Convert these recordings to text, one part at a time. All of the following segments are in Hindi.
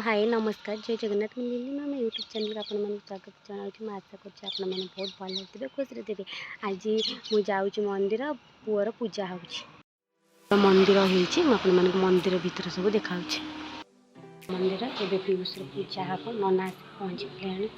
हाय नमस्कार जय जगन्नाथ मुझे मैं यूट्यूब चैनल का स्वागत जनाऊँ मैं आशा कर बहुत भल थे खुश थे आज मुझे मंदिर पुअर पूजा हो मंदिर हो मंदिर भितर सब देखा मंदिर एवं पीयूष पूजा हम नना पहुँची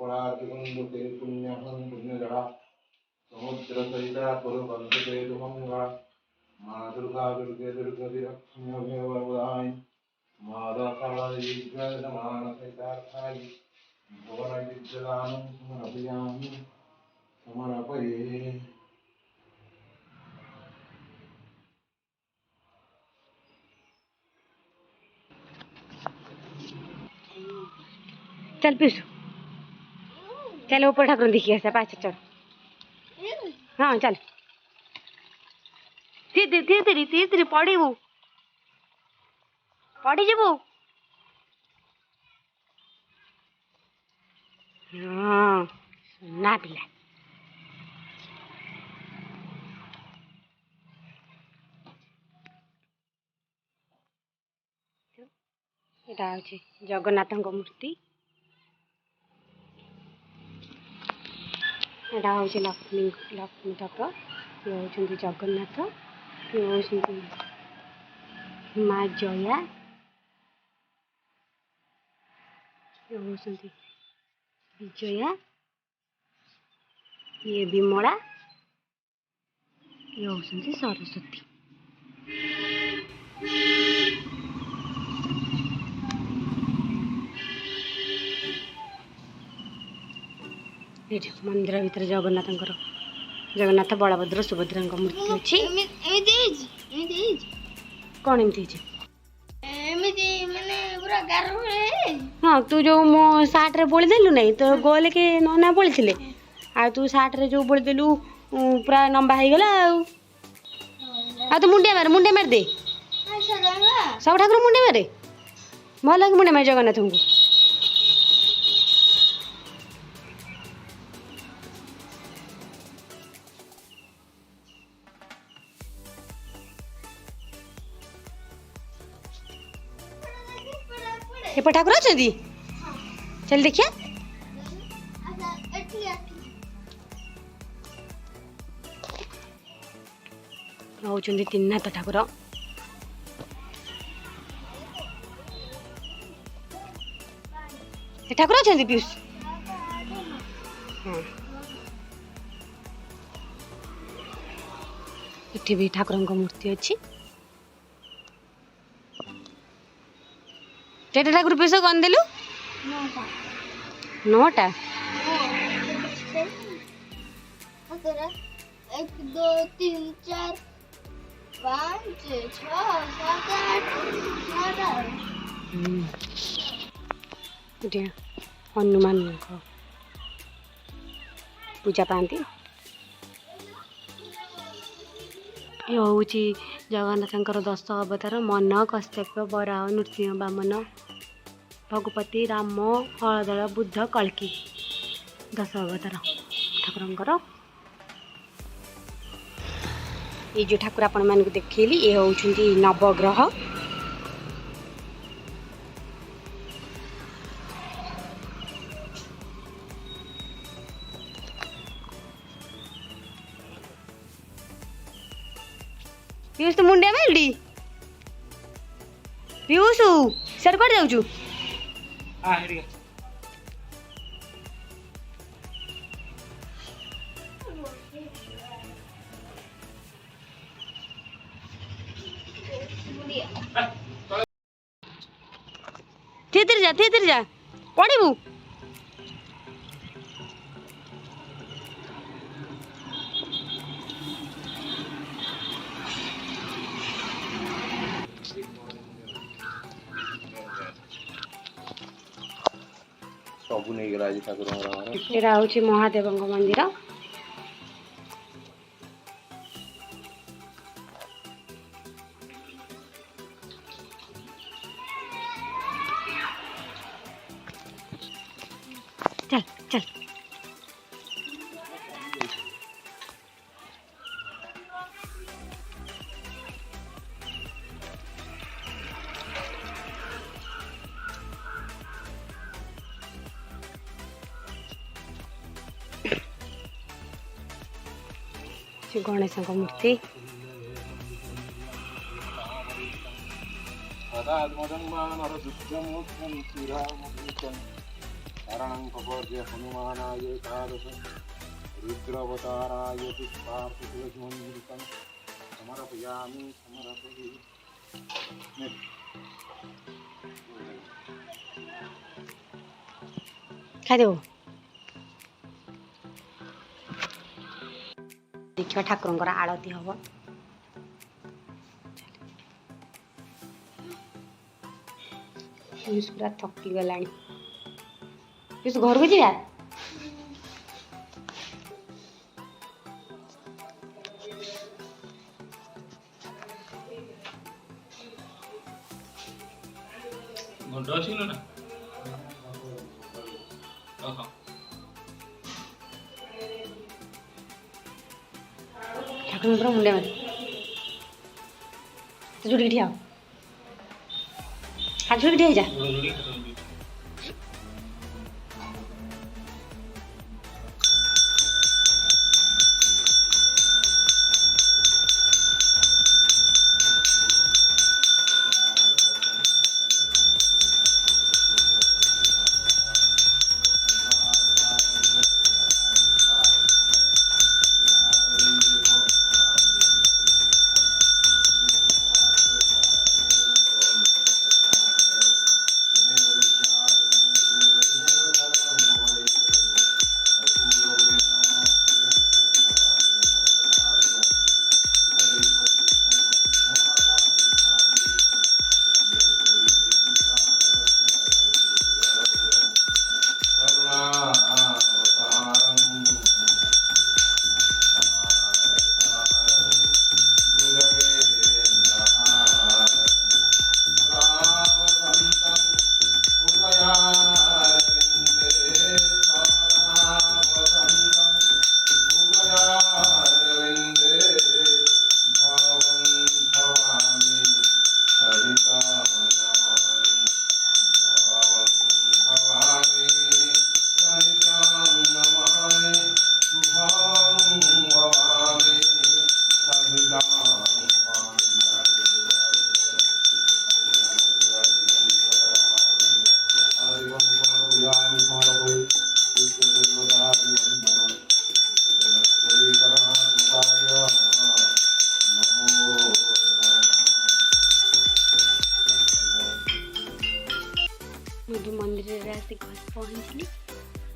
उपराधिकुंडे पुण्यहं पुण्यजला समुद्र सहिता कुरु बंधुते दुमंगला माँ दुर्गा दुर्गे दुर्गति रक्षण्य वरदाय माता काली जगन्मान सहितार्थाय भुवन विद्यदानं समर्पयामि समर्पये। चल पीसू चल ऊपर ठाकुर देखिए ऐसा पाँच चल हाँ चल धीरे धीरे धीरे धीरे धीरे पड़ू पड़ी जीवु हाँ ना पिला यहाँ हूँ जगन्नाथ मूर्ति यहाँ हूँ लक्ष्मी लक्ष्मी ठाकुर ये हूँ जगन्नाथ ये हूँ माँ जया ये हूँ विजया ये विमला ये हूँ सरस्वती। ये मंदिर भितर जगन्नाथ बलभद्र सुभद्रा मूर्ति अच्छी कौन एमती हाँ तू जो मो सार्टे बोली देलु नहीं तो गोल के नना बोली थे आ तू सार्टे जो बोली देलु पूरा लंबा हो गला आ तो मुंडे मार दे सब ठाकुर मुंडे मारे भल लगे मुंडे मार जगन्नाथ को एपट ठाकुर अच्छा चल देखिए रोचंदी तीन नाथ ठाकुर ठाकुर अच्छा पीयूष हाँ इठी भी ठाकुर मूर्ति अच्छी केटा ठाकुर पीयूष कौन देलु 9टा 1 2 3 4 5 6 7 8 हनुमान पूजा पाती ये हूँ जगन्नाथ 10 अवतार मन कश्यप बराह नृसिंह वामन भगुपति राम हलधर बुद्ध कल्की 10 अवतार ठाकुर ये जो ठाकुर आपण मान देखली ये हूँ नवग्रह पीयूष तो मुंडिया मेलडी पीयूष सर कर जाऊँ धीरे जा पड़ू सबू नहीं गला आज ठाकुर एटा हूँ महादेव मंदिर चल चल गणेश मूर्ति शरणं प्रपद्य हनुमानाय एकादश रुद्रावताराय पुष्पार्चतुलसीमण्डितं समर्पयामि खाइदेव देखिए ठाकुर आरती हम पूरा थकी गला घर को जा घंटा अच्छी ना ठाकुर पूरा मुंडे मत तो जोड़ी ठिया हाथ जोड़ी ठिया जा मुझे मंदिर आसी घर पहुँचली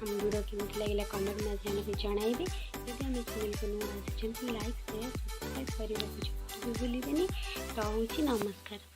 हम वीडियो केमती लगे कमेंट माध्यम से जनइबे यदि हम चैनल को नुआ आसी लाइक शेयर सब्सक्राइब करने को भूलिए तो हूँ नमस्कार।